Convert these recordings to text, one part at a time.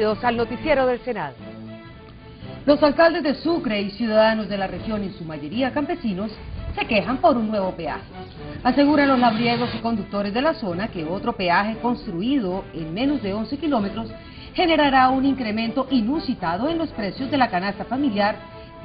Bienvenidos al noticiero del Senado. Los alcaldes de Sucre y ciudadanos de la región, en su mayoría campesinos, se quejan por un nuevo peaje. Aseguran los labriegos y conductores de la zona que otro peaje construido en menos de 11 kilómetros generará un incremento inusitado en los precios de la canasta familiar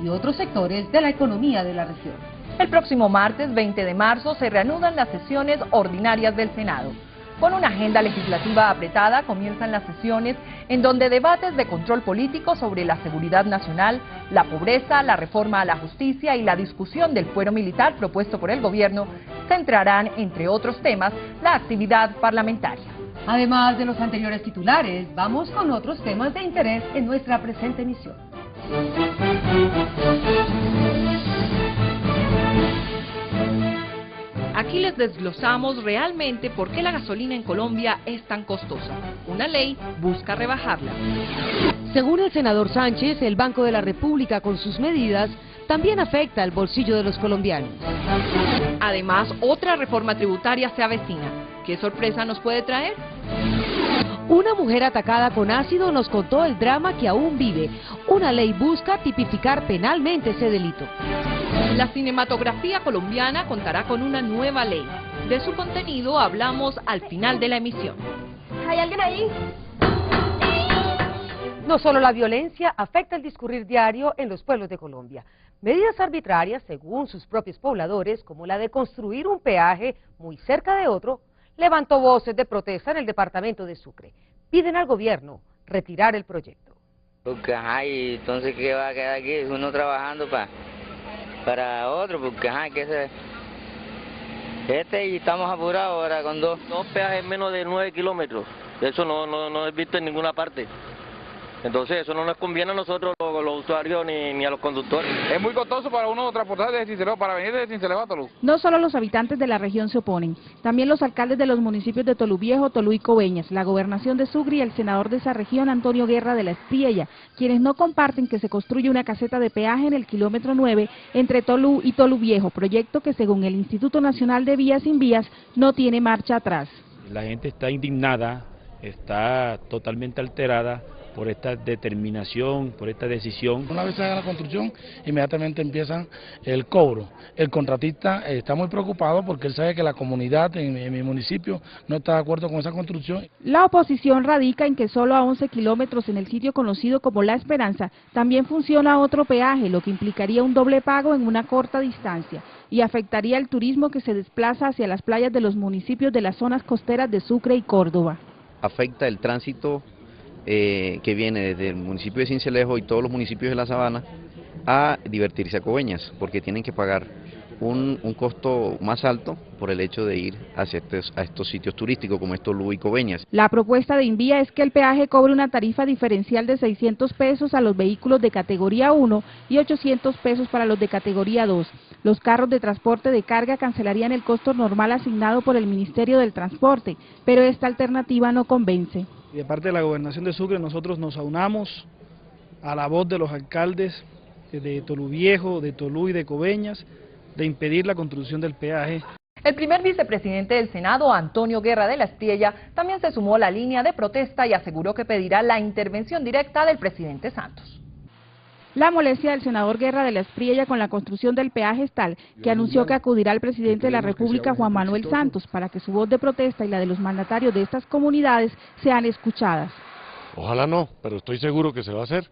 y otros sectores de la economía de la región. El próximo martes 20 de marzo se reanudan las sesiones ordinarias del Senado. Con una agenda legislativa apretada, comienzan las sesiones en donde debates de control político sobre la seguridad nacional, la pobreza, la reforma a la justicia y la discusión del fuero militar propuesto por el gobierno centrarán, entre otros temas, la actividad parlamentaria. Además de los anteriores titulares, vamos con otros temas de interés en nuestra presente emisión. Aquí les desglosamos realmente por qué la gasolina en Colombia es tan costosa. Una ley busca rebajarla. Según el senador Sánchez, el Banco de la República con sus medidas también afecta al bolsillo de los colombianos. Además, otra reforma tributaria se avecina. ¿Qué sorpresa nos puede traer? Una mujer atacada con ácido nos contó el drama que aún vive. Una ley busca tipificar penalmente ese delito. La cinematografía colombiana contará con una nueva ley. De su contenido hablamos al final de la emisión. ¿Hay alguien ahí? No solo la violencia afecta el discurrir diario en los pueblos de Colombia. Medidas arbitrarias, según sus propios pobladores, como la de construir un peaje muy cerca de otro, levantó voces de protesta en el departamento de Sucre. Piden al gobierno retirar el proyecto. Porque y entonces ¿qué va a quedar aquí? Uno trabajando para otro, porque que y estamos apurados ahora con dos peajes en menos de 9 kilómetros. Eso no es visto en ninguna parte. Entonces eso no nos conviene a nosotros, los usuarios, ni a los conductores. Es muy costoso para uno transportar desde Sincelejo, para venir desde Sincelejo a Tolú. No solo los habitantes de la región se oponen, también los alcaldes de los municipios de Tolú Viejo, Tolú y Coveñas, la gobernación de Sucre y el senador de esa región, Antonio Guerra de la Espriella, quienes no comparten que se construya una caseta de peaje en el kilómetro 9 entre Tolú y Tolú Viejo, proyecto que según el Instituto Nacional de Vías Sin Vías no tiene marcha atrás. La gente está indignada, está totalmente alterada por esta determinación, por esta decisión. Una vez se haga la construcción, inmediatamente empiezan el cobro. El contratista está muy preocupado porque él sabe que la comunidad en mi municipio no está de acuerdo con esa construcción. La oposición radica en que solo a 11 kilómetros en el sitio conocido como La Esperanza también funciona otro peaje, lo que implicaría un doble pago en una corta distancia y afectaría el turismo que se desplaza hacia las playas de los municipios de las zonas costeras de Sucre y Córdoba. Afecta el tránsito que viene desde el municipio de Sincelejo y todos los municipios de la Sabana a divertirse a Coveñas, porque tienen que pagar un costo más alto por el hecho de ir hacia estos sitios turísticos como Tolú y Coveñas. La propuesta de Invía es que el peaje cobre una tarifa diferencial de 600 pesos a los vehículos de categoría 1 y 800 pesos para los de categoría 2. Los carros de transporte de carga cancelarían el costo normal asignado por el Ministerio del Transporte, pero esta alternativa no convence. De parte de la Gobernación de Sucre nosotros nos aunamos a la voz de los alcaldes de Tolú Viejo, de Tolú y de Coveñas, de impedir la construcción del peaje. El primer vicepresidente del Senado, Antonio Guerra de la Espriella, también se sumó a la línea de protesta y aseguró que pedirá la intervención directa del presidente Santos. La molestia del senador Guerra de la Espriella con la construcción del peaje es tal que anunció que acudirá al presidente de la República, Juan Manuel Santos, para que su voz de protesta y la de los mandatarios de estas comunidades sean escuchadas. Ojalá no, pero estoy seguro que se va a hacer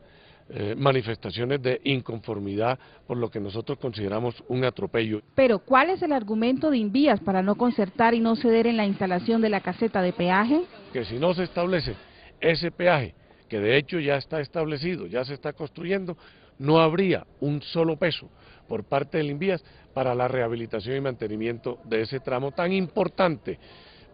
manifestaciones de inconformidad por lo que nosotros consideramos un atropello. Pero ¿cuál es el argumento de Invías para no concertar y no ceder en la instalación de la caseta de peaje? Que si no se establece ese peaje, que de hecho ya está establecido, ya se está construyendo, no habría un solo peso por parte del Invías para la rehabilitación y mantenimiento de ese tramo tan importante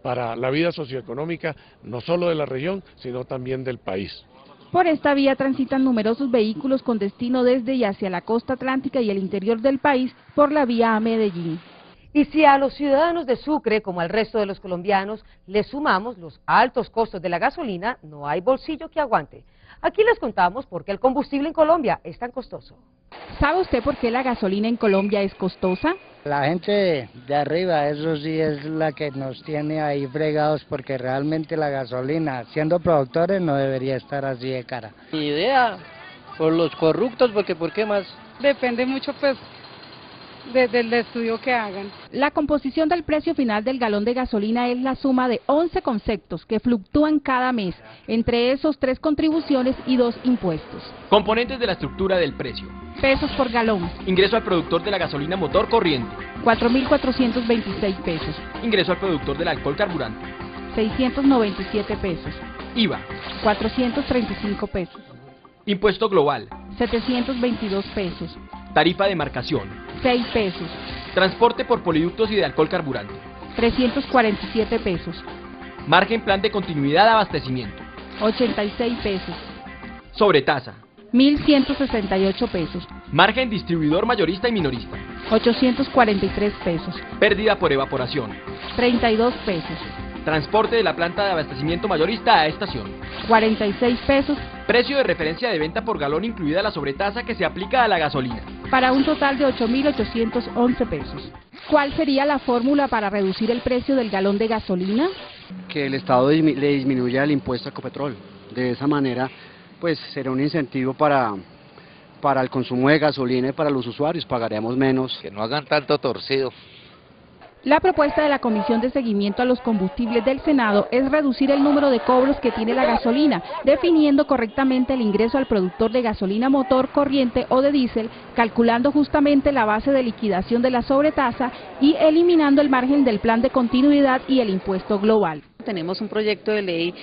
para la vida socioeconómica, no solo de la región, sino también del país. Por esta vía transitan numerosos vehículos con destino desde y hacia la costa atlántica y el interior del país por la vía a Medellín. Y si a los ciudadanos de Sucre, como al resto de los colombianos, les sumamos los altos costos de la gasolina, no hay bolsillo que aguante. Aquí les contamos por qué el combustible en Colombia es tan costoso. ¿Sabe usted por qué la gasolina en Colombia es costosa? La gente de arriba, eso sí es la que nos tiene ahí fregados, porque realmente la gasolina, siendo productores, no debería estar así de cara. Mi idea, por los corruptos, porque ¿por qué más? Depende mucho pues del estudio que hagan. La composición del precio final del galón de gasolina es la suma de 11 conceptos que fluctúan cada mes, entre esos 3 contribuciones y 2 impuestos. Componentes de la estructura del precio. Pesos por galón. Ingreso al productor de la gasolina motor corriente. 4.426 pesos. Ingreso al productor del alcohol carburante. 697 pesos. IVA. 435 pesos. Impuesto global. 722 pesos. Tarifa de marcación. 6 pesos. Transporte por poliductos y de alcohol carburante. 347 pesos. Margen plan de continuidad de abastecimiento. 86 pesos. Sobretasa. 1.168 pesos. Margen distribuidor mayorista y minorista. 843 pesos. Pérdida por evaporación. 32 pesos. Transporte de la planta de abastecimiento mayorista a estación. 46 pesos. Precio de referencia de venta por galón incluida la sobretasa que se aplica a la gasolina. Para un total de 8.811 pesos. ¿Cuál sería la fórmula para reducir el precio del galón de gasolina? Que el Estado le disminuya el impuesto a Ecopetrol. De esa manera, pues será un incentivo para el consumo de gasolina y para los usuarios, pagaremos menos. Que no hagan tanto torcido. La propuesta de la Comisión de Seguimiento a los Combustibles del Senado es reducir el número de cobros que tiene la gasolina, definiendo correctamente el ingreso al productor de gasolina motor corriente o de diésel, calculando justamente la base de liquidación de la sobretasa y eliminando el margen del plan de continuidad y el impuesto global. Tenemos un proyecto de ley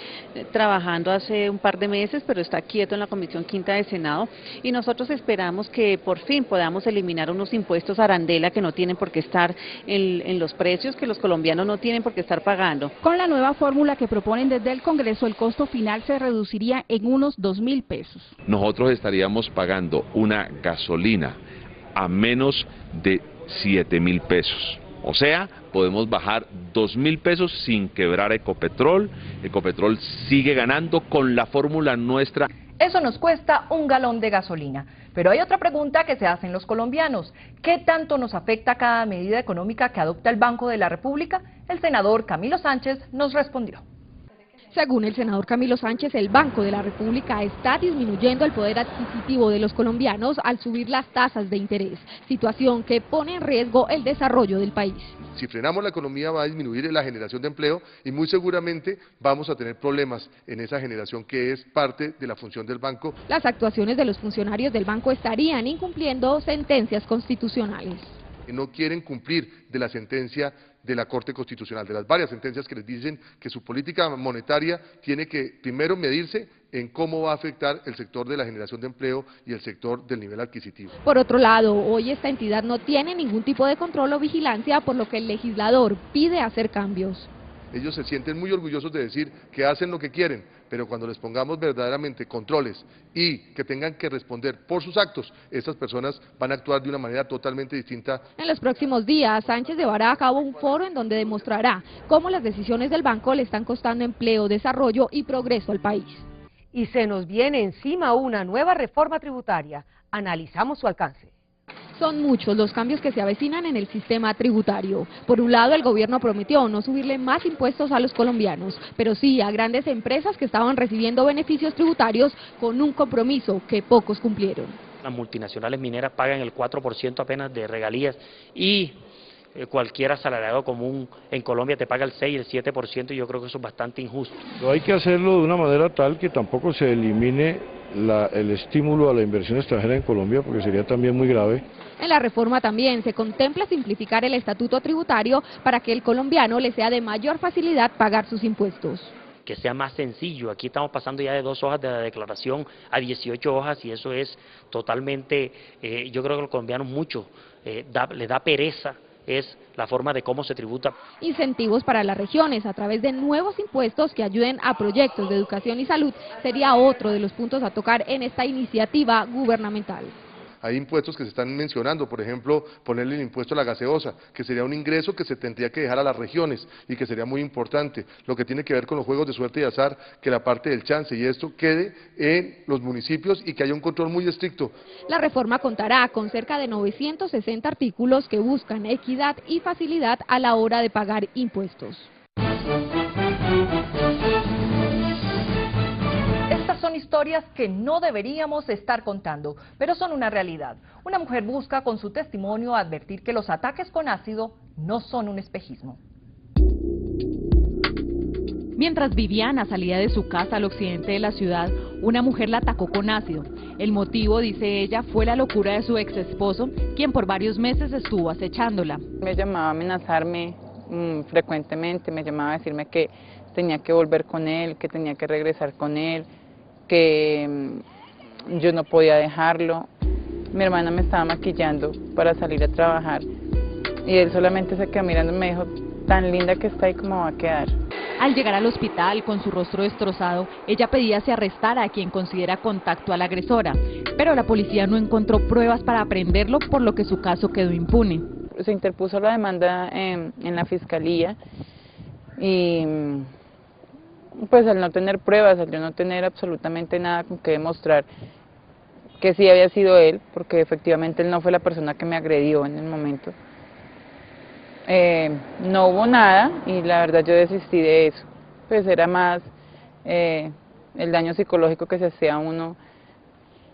trabajando hace un par de meses, pero está quieto en la Comisión Quinta del Senado, y nosotros esperamos que por fin podamos eliminar unos impuestos arandela que no tienen por qué estar en los precios, que los colombianos no tienen por qué estar pagando. Con la nueva fórmula que proponen desde el Congreso, el costo final se reduciría en unos 2.000 pesos. Nosotros estaríamos pagando una gasolina a menos de 7.000 pesos. O sea, podemos bajar 2.000 pesos sin quebrar Ecopetrol. Ecopetrol sigue ganando con la fórmula nuestra. Eso nos cuesta un galón de gasolina. Pero hay otra pregunta que se hacen los colombianos. ¿Qué tanto nos afecta cada medida económica que adopta el Banco de la República? El senador Camilo Sánchez nos respondió. Según el senador Camilo Sánchez, el Banco de la República está disminuyendo el poder adquisitivo de los colombianos al subir las tasas de interés, situación que pone en riesgo el desarrollo del país. Si frenamos la economía va a disminuir la generación de empleo y muy seguramente vamos a tener problemas en esa generación que es parte de la función del banco. Las actuaciones de los funcionarios del banco estarían incumpliendo sentencias constitucionales. No quieren cumplir de la sentencia de la Corte Constitucional, de las varias sentencias que les dicen que su política monetaria tiene que primero medirse en cómo va a afectar el sector de la generación de empleo y el sector del nivel adquisitivo. Por otro lado, hoy esta entidad no tiene ningún tipo de control o vigilancia, por lo que el legislador pide hacer cambios. Ellos se sienten muy orgullosos de decir que hacen lo que quieren, pero cuando les pongamos verdaderamente controles y que tengan que responder por sus actos, estas personas van a actuar de una manera totalmente distinta. En los próximos días, Sánchez llevará a cabo un foro en donde demostrará cómo las decisiones del banco le están costando empleo, desarrollo y progreso al país. Y se nos viene encima una nueva reforma tributaria. Analizamos su alcance. Son muchos los cambios que se avecinan en el sistema tributario. Por un lado, el gobierno prometió no subirle más impuestos a los colombianos, pero sí a grandes empresas que estaban recibiendo beneficios tributarios con un compromiso que pocos cumplieron. Las multinacionales mineras pagan el 4% apenas de regalías y cualquier asalariado común en Colombia te paga el 6, el 7%, y yo creo que eso es bastante injusto. Pero hay que hacerlo de una manera tal que tampoco se elimine el estímulo a la inversión extranjera en Colombia, porque sería también muy grave. En la reforma también se contempla simplificar el estatuto tributario para que el colombiano le sea de mayor facilidad pagar sus impuestos. Que sea más sencillo. Aquí estamos pasando ya de 2 hojas de la declaración a 18 hojas y eso es totalmente, yo creo que a los colombianos mucho les da pereza. Es la forma de cómo se tributa. Incentivos para las regiones a través de nuevos impuestos que ayuden a proyectos de educación y salud sería otro de los puntos a tocar en esta iniciativa gubernamental. Hay impuestos que se están mencionando, por ejemplo, ponerle el impuesto a la gaseosa, que sería un ingreso que se tendría que dejar a las regiones y que sería muy importante. Lo que tiene que ver con los juegos de suerte y azar, que la parte del chance y esto quede en los municipios y que haya un control muy estricto. La reforma contará con cerca de 960 artículos que buscan equidad y facilidad a la hora de pagar impuestos. Estas son historias que no deberíamos estar contando, pero son una realidad. Una mujer busca con su testimonio advertir que los ataques con ácido no son un espejismo. Mientras Viviana salía de su casa al occidente de la ciudad, una mujer la atacó con ácido. El motivo, dice ella, fue la locura de su ex esposo, quien por varios meses estuvo acechándola. Me llamaba a amenazarme frecuentemente, me llamaba a decirme que tenía que volver con él, que tenía que regresar con él, que yo no podía dejarlo. Mi hermana me estaba maquillando para salir a trabajar y él solamente se quedó mirando y me dijo, tan linda que está y cómo va a quedar. Al llegar al hospital con su rostro destrozado, ella pedía se arrestara a quien considera contacto a la agresora, pero la policía no encontró pruebas para prenderlo, por lo que su caso quedó impune. Se interpuso la demanda en la fiscalía y pues al no tener pruebas, al yo no tener absolutamente nada con que demostrar que sí había sido él, porque efectivamente él no fue la persona que me agredió en el momento, no hubo nada y la verdad yo desistí de eso. Pues era más el daño psicológico que se hacía a uno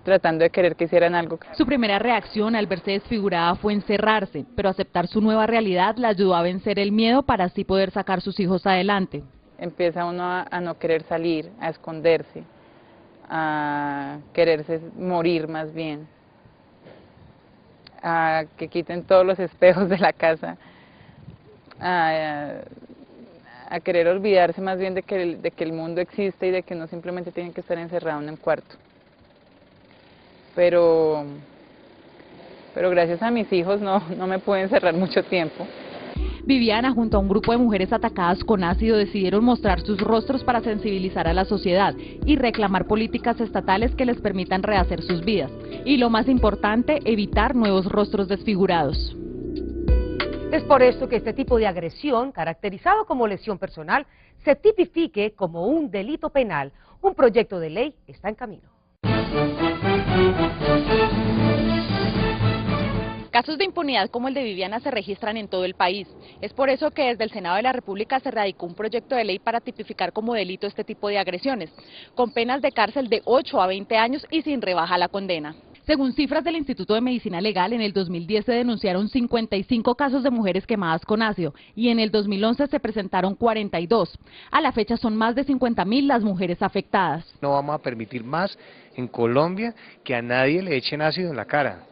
tratando de querer que hicieran algo. Su primera reacción al verse desfigurada fue encerrarse, pero aceptar su nueva realidad la ayudó a vencer el miedo para así poder sacar sus hijos adelante. Empieza uno a no querer salir, a esconderse, a quererse morir más bien, a que quiten todos los espejos de la casa, a querer olvidarse más bien de que el mundo existe y de que no simplemente tienen que estar encerrado en un cuarto. Pero gracias a mis hijos no me pude encerrar mucho tiempo. Viviana, junto a un grupo de mujeres atacadas con ácido, decidieron mostrar sus rostros para sensibilizar a la sociedad y reclamar políticas estatales que les permitan rehacer sus vidas. Y lo más importante, evitar nuevos rostros desfigurados. Es por eso que este tipo de agresión, caracterizado como lesión personal, se tipifique como un delito penal. Un proyecto de ley está en camino. Casos de impunidad como el de Viviana se registran en todo el país. Es por eso que desde el Senado de la República se radicó un proyecto de ley para tipificar como delito este tipo de agresiones, con penas de cárcel de 8 a 20 años y sin rebaja la condena. Según cifras del Instituto de Medicina Legal, en el 2010 se denunciaron 55 casos de mujeres quemadas con ácido y en el 2011 se presentaron 42. A la fecha son más de 50.000 las mujeres afectadas. No vamos a permitir más en Colombia que a nadie le echen ácido en la cara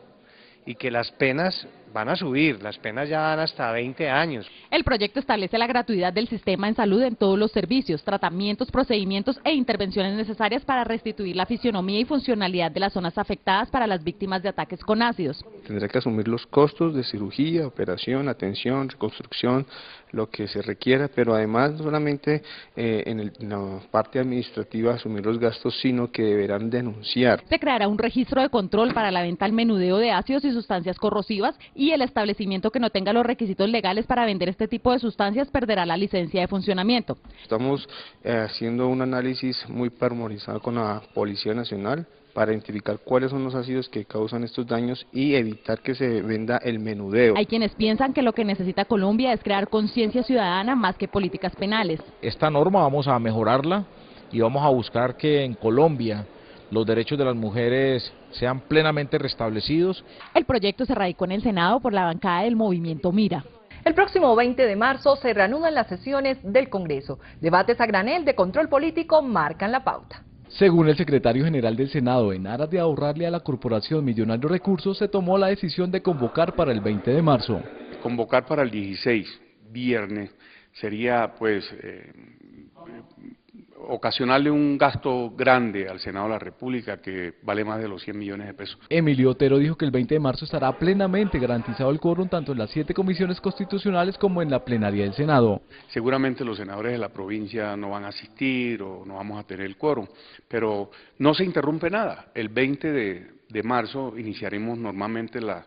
y que las penas van a subir, las penas ya van hasta 20 años. El proyecto establece la gratuidad del sistema en salud en todos los servicios, tratamientos, procedimientos e intervenciones necesarias para restituir la fisionomía y funcionalidad de las zonas afectadas para las víctimas de ataques con ácidos. Tendrá que asumir los costos de cirugía, operación, atención, reconstrucción, lo que se requiera, pero además no solamente en la parte administrativa asumir los gastos, sino que deberán denunciar. Se creará un registro de control para la venta al menudeo de ácidos y sustancias corrosivas y el establecimiento que no tenga los requisitos legales para vender este tipo de sustancias perderá la licencia de funcionamiento. Estamos haciendo un análisis muy pormenorizado con la Policía Nacional para identificar cuáles son los ácidos que causan estos daños y evitar que se venda el menudeo. Hay quienes piensan que lo que necesita Colombia es crear conciencia ciudadana más que políticas penales. Esta norma vamos a mejorarla y vamos a buscar que en Colombia los derechos de las mujeres sean plenamente restablecidos. El proyecto se radicó en el Senado por la bancada del Movimiento Mira. El próximo 20 de marzo se reanudan las sesiones del Congreso. Debates a granel de control político marcan la pauta. Según el secretario general del Senado, en aras de ahorrarle a la corporación millonarios recursos, se tomó la decisión de convocar para el 20 de marzo. Convocar para el 16, viernes, sería pues ocasionarle un gasto grande al Senado de la República que vale más de los 100 millones de pesos. Emilio Otero dijo que el 20 de marzo estará plenamente garantizado el quórum tanto en las 7 comisiones constitucionales como en la plenaria del Senado. Seguramente los senadores de la provincia no van a asistir o no vamos a tener el quórum, pero no se interrumpe nada. El 20 de marzo iniciaremos normalmente las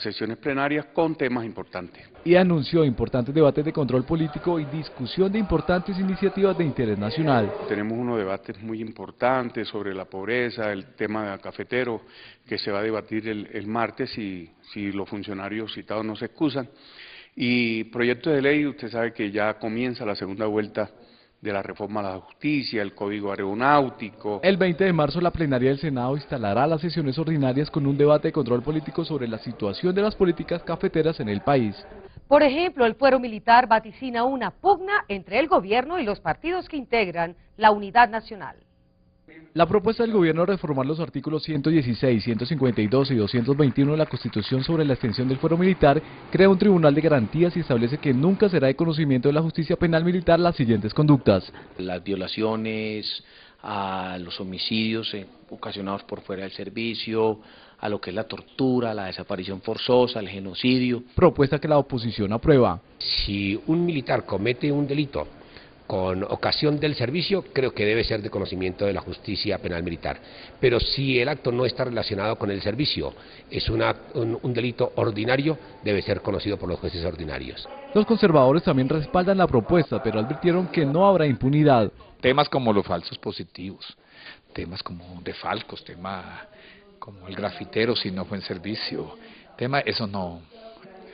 sesiones plenarias con temas importantes. Y anunció importantes debates de control político y discusión de importantes iniciativas de interés nacional. Tenemos unos debates muy importantes sobre la pobreza, el tema cafetero, que se va a debatir el martes si los funcionarios citados no se excusan. Y proyecto de ley, usted sabe que ya comienza la segunda vuelta de la reforma a la justicia, el código aeronáutico. El 20 de marzo la plenaria del Senado instalará las sesiones ordinarias con un debate de control político sobre la situación de las políticas cafeteras en el país. Por ejemplo, el fuero militar vaticina una pugna entre el gobierno y los partidos que integran la Unidad Nacional. La propuesta del gobierno de reformar los artículos 116, 152 y 221 de la Constitución sobre la extensión del fuero militar crea un tribunal de garantías y establece que nunca será de conocimiento de la justicia penal militar las siguientes conductas: las violaciones, a los homicidios ocasionados por fuera del servicio, a lo que es la tortura, la desaparición forzosa, el genocidio. Propuesta que la oposición aprueba. Si un militar comete un delito con ocasión del servicio, creo que debe ser de conocimiento de la justicia penal militar. Pero si el acto no está relacionado con el servicio, es un delito ordinario, debe ser conocido por los jueces ordinarios. Los conservadores también respaldan la propuesta, pero advirtieron que no habrá impunidad. Temas como los falsos positivos, temas como defalcos, tema como el grafitero si no fue en servicio, eso no,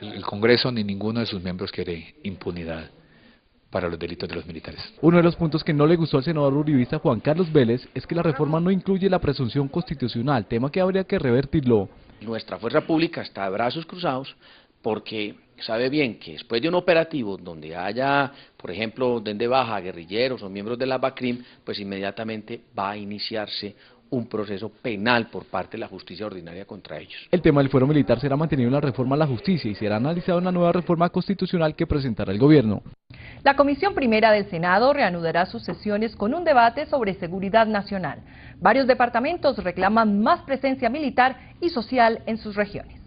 el Congreso ni ninguno de sus miembros quiere impunidad para los delitos de los militares. Uno de los puntos que no le gustó al senador uribista Juan Carlos Vélez es que la reforma no incluye la presunción constitucional, tema que habría que revertirlo. Nuestra fuerza pública está de brazos cruzados porque sabe bien que después de un operativo donde haya, por ejemplo, den de baja a guerrilleros o miembros de la BACRIM, pues inmediatamente va a iniciarse un proceso penal por parte de la justicia ordinaria contra ellos. El tema del fuero militar será mantenido en la reforma a la justicia y será analizado en la nueva reforma constitucional que presentará el gobierno. La Comisión Primera del Senado reanudará sus sesiones con un debate sobre seguridad nacional. Varios departamentos reclaman más presencia militar y social en sus regiones.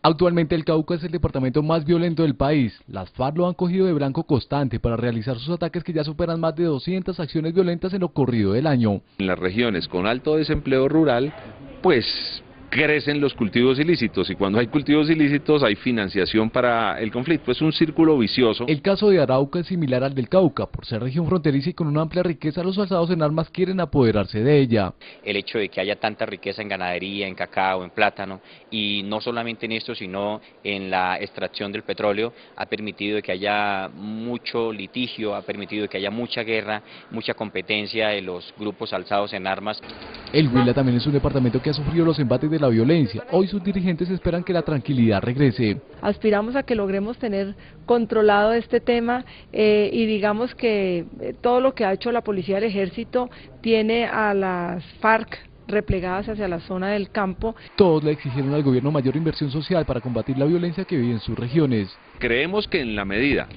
Actualmente el Cauca es el departamento más violento del país. Las FARC lo han cogido de blanco constante para realizar sus ataques que ya superan más de 200 acciones violentas en lo corrido del año. En las regiones con alto desempleo rural, pues crecen los cultivos ilícitos y cuando hay cultivos ilícitos hay financiación para el conflicto, es un círculo vicioso. El caso de Arauca es similar al del Cauca, por ser región fronteriza y con una amplia riqueza, los alzados en armas quieren apoderarse de ella. El hecho de que haya tanta riqueza en ganadería, en cacao, en plátano, y no solamente en esto, sino en la extracción del petróleo, ha permitido que haya mucho litigio, ha permitido que haya mucha guerra, mucha competencia de los grupos alzados en armas. El Huila también es un departamento que ha sufrido los embates de la violencia. Hoy sus dirigentes esperan que la tranquilidad regrese. Aspiramos a que logremos tener controlado este tema y digamos que todo lo que ha hecho la policía del ejército tiene a las FARC replegadas hacia la zona del campo. Todos le exigieron al gobierno mayor inversión social para combatir la violencia que vive en sus regiones. Creemos que en la medida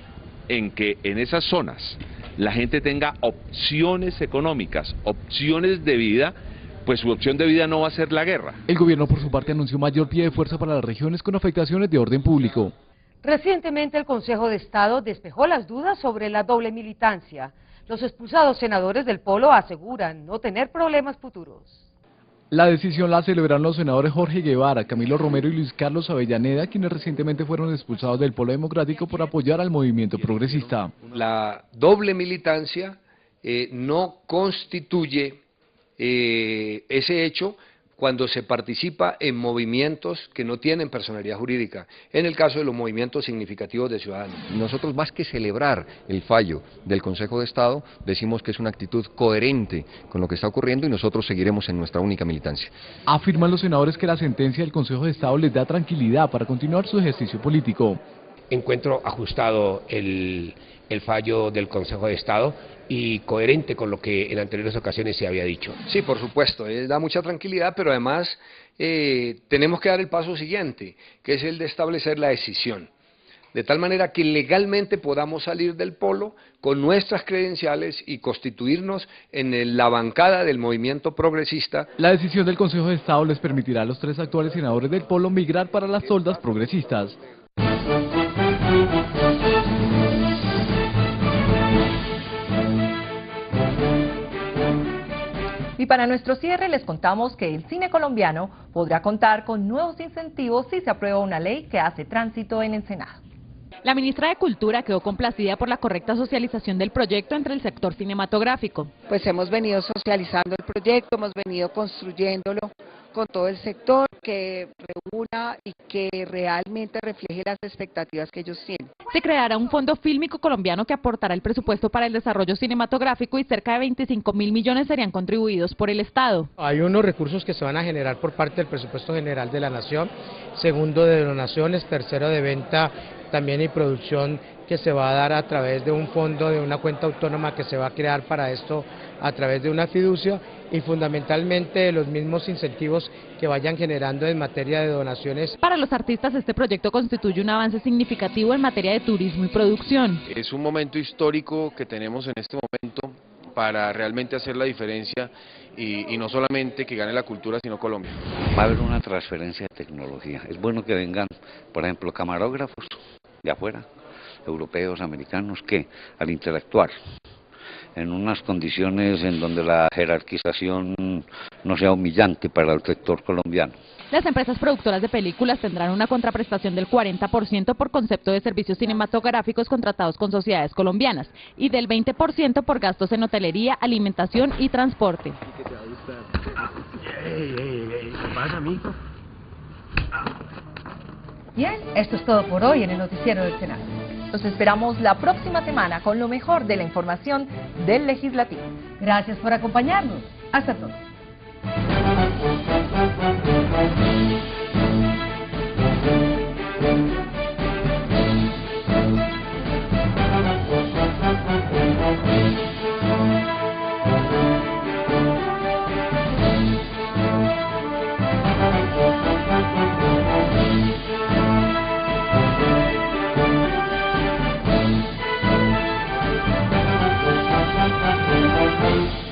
en que en esas zonas la gente tenga opciones económicas, opciones de vida, pues su opción de vida no va a ser la guerra. El gobierno por su parte anunció mayor pie de fuerza para las regiones con afectaciones de orden público. Recientemente el Consejo de Estado despejó las dudas sobre la doble militancia. Los expulsados senadores del Polo aseguran no tener problemas futuros. La decisión la celebraron los senadores Jorge Guevara, Camilo Romero y Luis Carlos Avellaneda, quienes recientemente fueron expulsados del Polo Democrático por apoyar al movimiento progresista. La doble militancia no constituye ese hecho cuando se participa en movimientos que no tienen personalidad jurídica, en el caso de los movimientos significativos de ciudadanos. Nosotros, más que celebrar el fallo del Consejo de Estado, decimos que es una actitud coherente con lo que está ocurriendo y nosotros seguiremos en nuestra única militancia. Afirman los senadores que la sentencia del Consejo de Estado les da tranquilidad para continuar su ejercicio político. Encuentro ajustado el fallo del Consejo de Estado y coherente con lo que en anteriores ocasiones se había dicho. Sí, por supuesto, da mucha tranquilidad, pero además tenemos que dar el paso siguiente, que es el de establecer la decisión, de tal manera que legalmente podamos salir del Polo con nuestras credenciales y constituirnos en la bancada del movimiento progresista. La decisión del Consejo de Estado les permitirá a los 3 actuales senadores del Polo migrar para las toldas progresistas. Y para nuestro cierre les contamos que el cine colombiano podrá contar con nuevos incentivos si se aprueba una ley que hace tránsito en el Senado. La ministra de Cultura quedó complacida por la correcta socialización del proyecto entre el sector cinematográfico. Pues hemos venido socializando el proyecto, hemos venido construyéndolo con todo el sector, que reúna y que realmente refleje las expectativas que ellos tienen. Se creará un fondo fílmico colombiano que aportará el presupuesto para el desarrollo cinematográfico y cerca de 25.000 millones serían contribuidos por el Estado. Hay unos recursos que se van a generar por parte del presupuesto general de la Nación, segundo de donaciones, tercero de venta también y producción que se va a dar a través de un fondo, de una cuenta autónoma que se va a crear para esto a través de una fiducia y fundamentalmente los mismos incentivos que vayan generando en materia de donaciones. Para los artistas este proyecto constituye un avance significativo en materia de turismo y producción. Es un momento histórico que tenemos en este momento para realmente hacer la diferencia y no solamente que gane la cultura sino Colombia. Va a haber una transferencia de tecnología, es bueno que vengan, por ejemplo, camarógrafos de afuera, europeos, americanos, que al interactuar en unas condiciones en donde la jerarquización no sea humillante para el sector colombiano. Las empresas productoras de películas tendrán una contraprestación del 40% por concepto de servicios cinematográficos contratados con sociedades colombianas y del 20% por gastos en hotelería, alimentación y transporte. ¿Qué pasa, amigo? Bien, esto es todo por hoy en el Noticiero del Senado. Los esperamos la próxima semana con lo mejor de la información del Legislativo. Gracias por acompañarnos. Hasta pronto. Thank you.